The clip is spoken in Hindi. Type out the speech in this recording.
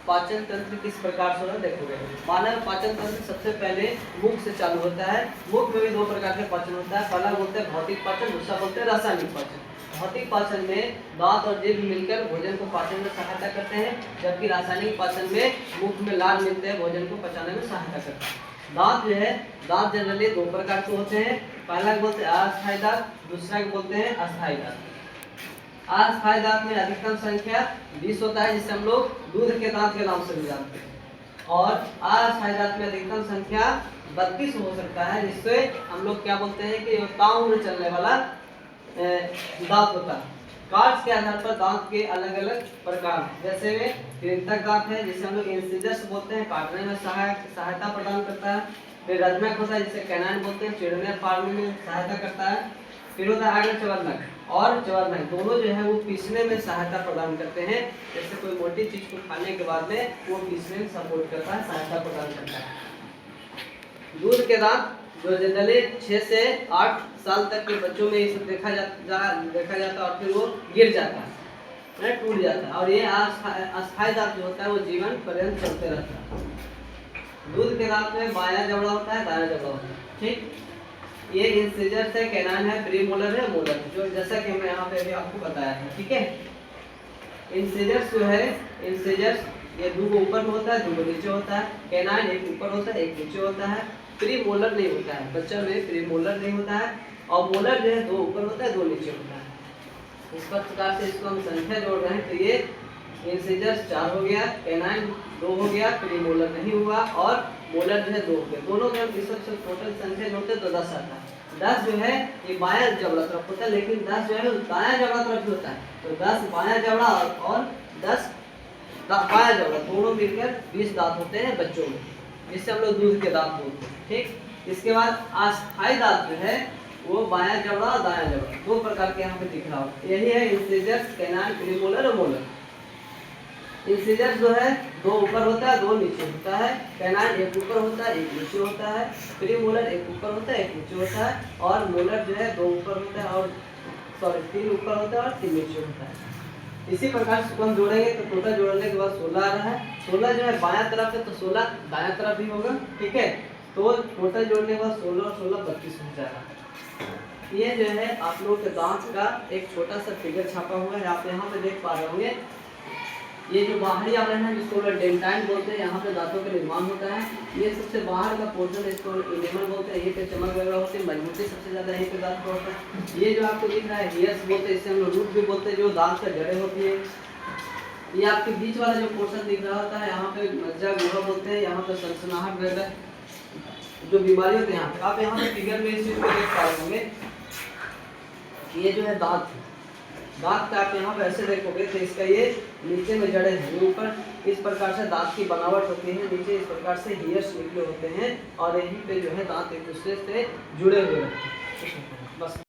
पाचन तंत्र किस प्रकार से होता है देखोगे। मानव पाचन तंत्र सबसे पहले मुख से चालू होता है। मुख में भी दो प्रकार के पाचन होता है, पहला बोलते हैं भौतिक पाचन, दूसरा बोलते हैं रासायनिक पाचन। भौतिक पाचन में दांत और जीभ मिलकर भोजन को पाचन में सहायता करते हैं, जबकि रासायनिक पाचन में मुख में लार मिलते हैं, भोजन को पचाने में सहायता करते हैं। दांत जो है, दांत जनरली दो प्रकार के होते हैं, पहला बोलते हैं अस्थायी दांत, दूसरा बोलते हैं अस्थायी दांत। अस्थायी दांत में अधिकतम संख्या 20 होता है, जिसे हम लोग दूध के दांत के नाम से भी जानते हैं, और अस्थायी दांत में अधिकतम संख्या 32 हो सकता है, जिससे हम लोग क्या बोलते हैं कि ताउम्र चलने वाला दांत होता है। कार्ड्स के आधार पर दांत के अलग अलग प्रकार, जैसे में कृंतक दांत है, जिसे हम लोग इंसिजर्स बोलते हैं, काटने में सहायता प्रदान करता है। फिर रजनक होता है, जिसे कैनाइन बोलते हैं, चिड़ने फाड़ने में सहायता करता है। फिर होता है आगे चवर्नक, और चवर्नक दोनों जो है वो पीसने में सहायता प्रदान करते हैं। जैसे कोई मोटी चीज को खाने के बाद में वो पीसने में सपोर्ट करता है, सहायता प्रदान करता है। दूध के दांत जो जनरली 6 से 8 साल तक के बच्चों में ये सब देखा जाता है, और फिर वो गिर जाता है, टूट जाता है, और ये अस्थायी दांत जो होता है वो जीवन पर्यंत चलते रहता है। दूध के दांत में बायां जबड़ा होता है, दायां जबड़ा होता है, ठीक। ये इंसिजर्स है, कैनाइन है, प्रीमोलर है, मोलर, जो जैसा कि मैं यहाँ पे अभी आपको बताया है, ठीक है। इंसिजर्स जो है, इंसिजर्स ये दो ऊपर में होता है, दो नीचे होता है। कैनाइन एक ऊपर होता है, एक नीचे होता है। प्रीमोलर नहीं होता है, बच्चा में प्रीमोलर नहीं होता है, और मोलर जो है दो ऊपर होता है, दो नीचे होता है। इस प्रकार से इसको हम संख्या जोड़ रहे हैं, तो ये इंसिजर्स 4 हो गया, कैनाइन 2 हो गया, प्रीमोलर नहीं हुआ, और मोलर जो है 2 हो गया। दोनों के हम इस सबसे टोटल संख्या जोड़ते तो 10 आता है। 10 जो है ये बायां जबड़ा तरफ होता है, लेकिन 10 जो है दायां जबड़ा तरफ होता है, तो 10 बायां जबड़ा और 10 बायां जबड़ा दोनों मिलकर 20 दांत होते हैं बच्चों में, जिससे हम लोग दूध के दांत बोलते हैं, ठीक। इसके बाद अस्थायी दांत जो है वो बायां जबड़ा और दायां जबड़ा दो प्रकार के यहाँ पे दिख रहा हो। यही है इंसिजर्स, कैनाइन, प्रीमोलर और मोलर। इंसिजर्स जो है दो ऊपर होता है, दो नीचे होता है। कैनाइन एक ऊपर होता है, एक नीचे होता है। प्रीमोलर एक ऊपर होता है, एक नीचे होता है, और मोलर जो है 2 ऊपर होता है, और 3 ऊपर होता है और 3 नीचे होता है। इसी प्रकार से हम जोड़ेंगे तो टोटल जोड़ने के बाद 16 आ रहा है। 16 जो है बायां तरफ है, तो 16 दायां तरफ भी होगा, ठीक है। तो टोटल जोड़ने के बाद 16 और 16 32 हो जाएगा। ये जो है आप लोग के दांत का एक छोटा सा फिगर छापा हुआ है, आप यहाँ पे देख पा रहे होंगे। ये जो बाहरी आवरण है जिसको डेंटाइन बोलते हैं, यहाँ पे दांतों का निर्माण होता है। ये सबसे बाहर का पोर्शन इसको इनेमल बोलते हैं, ये पे चमक वगैरह होते हैं, मजबूती सबसे ज़्यादा यहीं पे दांत का होता है। ये जो आपको दिख रहा है हियर्स बोलते हैं, इसे हम लोग रूट भी बोलते हैं, जो दांत का जड़ें होती है। ये आपके बीच वाला जो पोर्शन दिख रहा होता है, यहाँ पे मज्जा गुहा बोलते हैं, यहाँ पे सनसनाहट वगैरह जो बीमारी होती है यहाँ पे। आप यहाँ पे फिगर में इस चीज़ को देख पा रहे होंगे। ये जो है दांत का आप यहाँ पे ऐसे देखोगे तो इसका ये नीचे में जड़ें हैं, ऊपर इस प्रकार से दांत की बनावट होती है, नीचे इस प्रकार से हियर्स निकले होते हैं, और यहीं पे जो है दांत एक दूसरे से जुड़े हुए रहते हैं। बस।